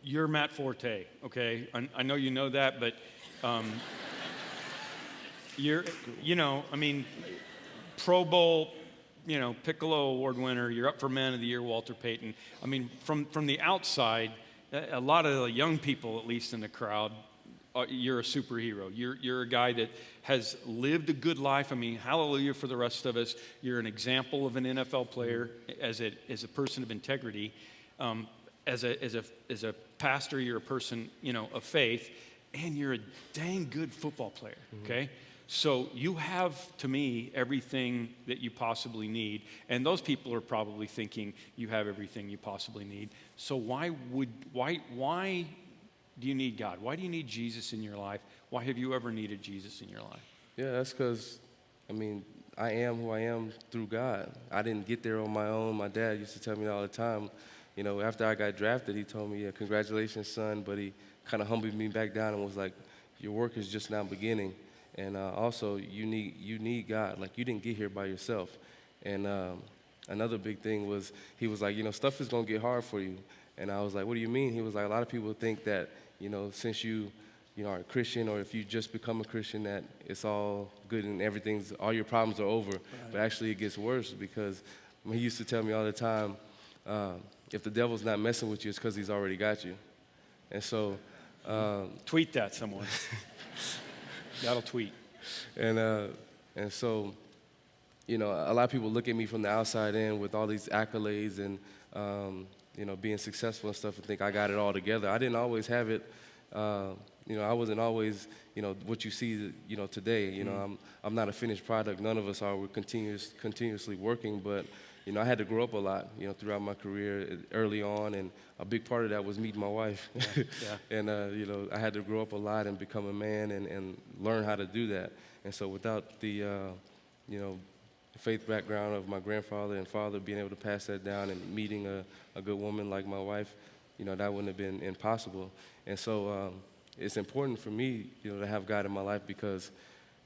you're Matt Forte, okay? I know you know that, but um, you're, I mean, Pro Bowl, Piccolo Award winner. You're up for Man of the Year, Walter Payton. I mean, from the outside, a lot of the young people, at least in the crowd, you're a superhero. You're a guy that has lived a good life. I mean, hallelujah for the rest of us. You're an example of an NFL player as a person of integrity. As a pastor, you're a person, of faith, and you're a dang good football player. Okay. So you have, to me, everything that you possibly need. And those people are probably thinking you have everything you possibly need. So why do you need God? Why do you need Jesus in your life? Why have you ever needed Jesus in your life? Yeah, that's because, I am who I am through God. I didn't get there on my own. My dad used to tell me all the time, after I got drafted, he told me, yeah, congratulations, son, but he kind of humbled me back down and was like, your work is just now beginning. And also, you need God. Like, you didn't get here by yourself. And another big thing was, he was like, stuff is going to get hard for you. And I was like, what do you mean? He was like, a lot of people think that, since you are a Christian, or if you just become a Christian, that it's all good and all your problems are over. Right. But actually, it gets worse, because he used to tell me all the time, if the devil's not messing with you, it's because he's already got you. And so... tweet that, someone. That'll tweet. And so, a lot of people look at me from the outside in with all these accolades and, being successful and stuff, and think I got it all together. I didn't always have it. I wasn't always, what you see, today. I'm not a finished product. None of us are. We're continuously working, but, I had to grow up a lot, throughout my career early on, and a big part of that was meeting my wife. Yeah. And, I had to grow up a lot and become a man and learn how to do that. And so without the, faith background of my grandfather and father being able to pass that down, and meeting a good woman like my wife, that wouldn't have been impossible. And so it's important for me, to have God in my life, because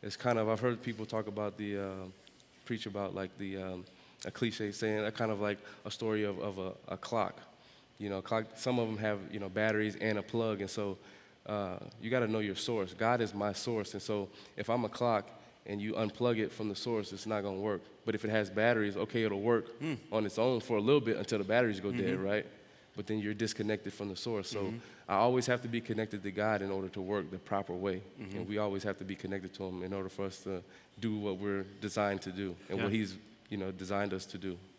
it's kind of, I've heard people talk about preach about like a cliche saying, kind of like a story of a clock. Clock, some of them have, batteries and a plug. And so you got to know your source. God is my source. And so if I'm a clock and you unplug it from the source, it's not going to work. But if it has batteries, okay, it'll work on its own for a little bit until the batteries go dead, right? But then you're disconnected from the source. So I always have to be connected to God in order to work the proper way. And we always have to be connected to Him in order for us to do what we're designed to do and what He's, designed us to do.